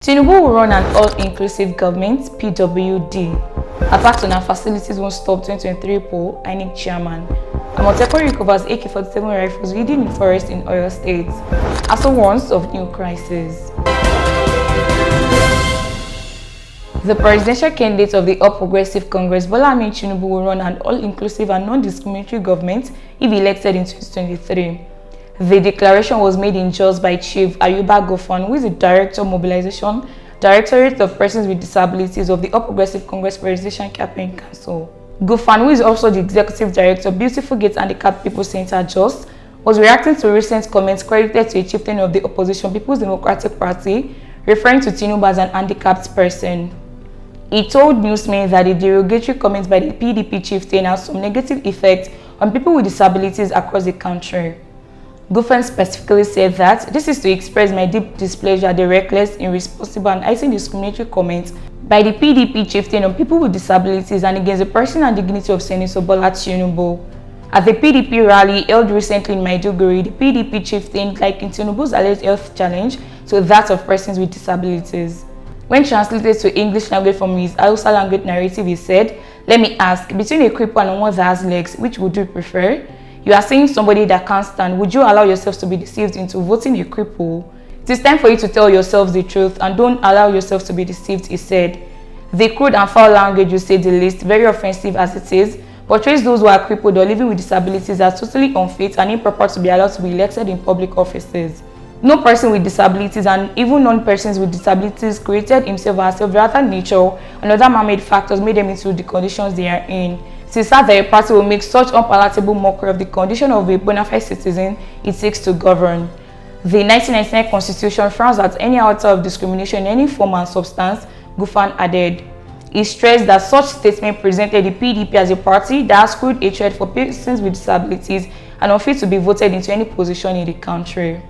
Tinubu will run an all-inclusive government, PWD. Attacks on our facilities won't stop 2023 poll, INEC chairman. Amotekun recovers AK-47 rifles hidden in forest in Oyo State. ASO warns of new crisis. The presidential candidate of the All Progressive Congress, Bola Ahmed Tinubu, will run an all-inclusive and non-discriminatory government if elected in 2023. The declaration was made in Jos by Chief Ayuba Gofan, who is the Director of Mobilization, Directorate of Persons with Disabilities of the All Progressive Congress Presidential Campaign Council. Gofan, who is also the Executive Director of Beautiful Gate Handicapped People Center Jos, was reacting to recent comments credited to a chieftain of the opposition People's Democratic Party, referring to Tinubu as an handicapped person. He told newsmen that the derogatory comments by the PDP chieftain has some negative effect on people with disabilities across the country. Gofan specifically said that this is to express my deep displeasure at the reckless, irresponsible and highly discriminatory comments by the PDP chieftain on people with disabilities and against the person and dignity of Senator Bola Tinubu. At the PDP rally held recently in Maiduguri, the PDP chieftain likened Tinubu's alleged health challenge to that of persons with disabilities. When translated to English language from his Hausa language narrative, he said, "Let me ask, between a cripple and one that has legs, which would you prefer? You are saying somebody that can't stand. Would you allow yourself to be deceived into voting a cripple? It is time for you to tell yourselves the truth and don't allow yourself to be deceived," he said. The crude and foul language, you say the least, very offensive as it is, portrays those who are crippled or living with disabilities as totally unfit and improper to be allowed to be elected in public offices. No person with disabilities and even non-persons with disabilities created himself or herself rather nature and other man-made factors made them into the conditions they are in. It is sad that a party will make such unpalatable mockery of the condition of a bona fide citizen it seeks to govern. The 1999 Constitution frowns at any alter of discrimination in any form and substance, Gofan added. He stressed that such statement presented the PDP as a party that has crude hatred for persons with disabilities and unfit to be voted into any position in the country.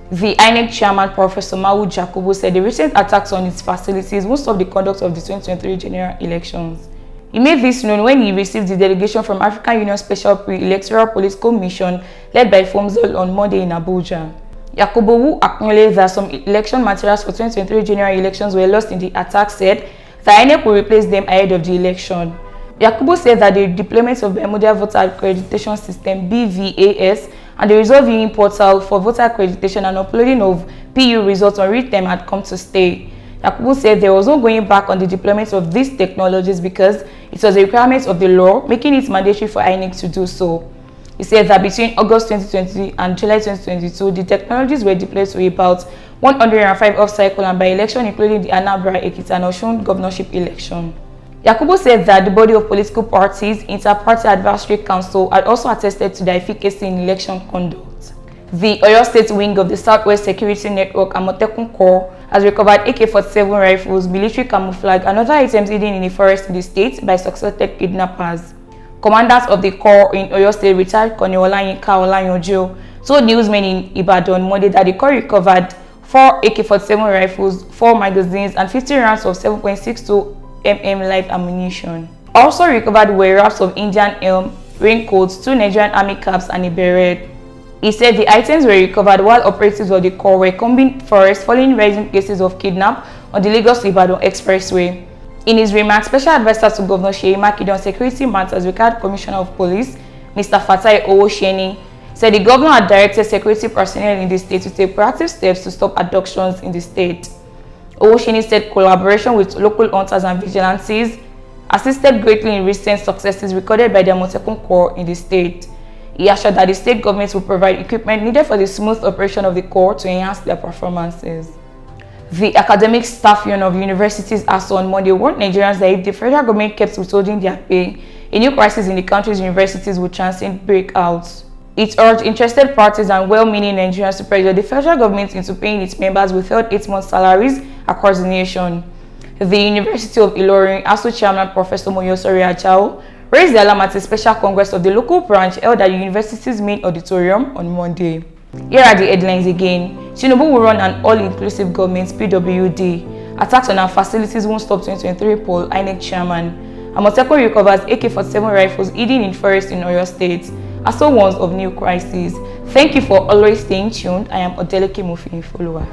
The INEC chairman, Professor Mawu Jacobo, said the recent attacks on its facilities won't stop the conduct of the 2023 general elections. He made this known when he received the delegation from African Union Special Pre-Electoral Political Mission led by FOMZOL on Monday in Abuja. Jacobo, who acknowledged that some election materials for 2023 general elections were lost in the attack, said that INEC will replace them ahead of the election. Jacobo said that the deployment of Bermuda Voter Accreditation System (BVAS) and the result viewing portal for voter accreditation and uploading of PU results on real time had come to stay. Jacobo said there was no going back on the deployment of these technologies because it was a requirement of the law, making it mandatory for INEC to do so. He said that between August 2020 and July 2022, the technologies were deployed to about 105 off-cycle and by-election, including the Anambra, Ekiti and Osun governorship election. Jacobo said that the body of political parties, Inter-Party Advisory Council, had also attested to the efficacy in election conduct. The Oyo State wing of the Southwest Security Network, Amotekun Corps, has recovered AK-47 rifles, military camouflage, and other items hidden in the forest in the state by suspected kidnappers. Commanders of the Corps in Oyo State, retired Colonel Olayinka Olayanjo, told newsmen in Ibadan Monday that the Corps recovered 4 AK-47 rifles, 4 magazines, and 50 rounds of 7.62 mm live ammunition. Also recovered were wraps of Indian elm, raincoats, 2 Nigerian army caps, and a beret. He said the items were recovered while operatives of the Corps were combing forests following rising cases of kidnap on the Lagos-Ibadan Expressway. In his remarks, Special Advisor to Governor Seyi Makinde on Security Matters, retired Commissioner of Police, Mr. Fatai Owoseni, said the governor had directed security personnel in the state to take proactive steps to stop abductions in the state. Owoseni said collaboration with local hunters and vigilantes assisted greatly in recent successes recorded by the Amotekun Corps in the state. He assured that the state government will provide equipment needed for the smooth operation of the Corps to enhance their performances. The Academic Staff Union of Universities ASO on Monday warned Nigerians that if the federal government kept withholding their pay, a new crisis in the country's universities would transcend breakouts. It urged interested parties and well-meaning Nigerians to pressure the federal government into paying its members withheld 8-month salaries across the nation. The University of Ilorin ASO chairman Professor Moyosori Ajao raised the alarm at a special congress of the local branch held at the university's main auditorium on Monday. Here are the headlines again. Tinubu will run an all-inclusive government, PWD. Attacks on our facilities won't stop 2023 poll, INEC chairman. Amotekun recovers AK-47 rifles hidden in forest in Oyo State. ASO warns of new crisis. Thank you for always staying tuned. I am Odeleke Mufini follower.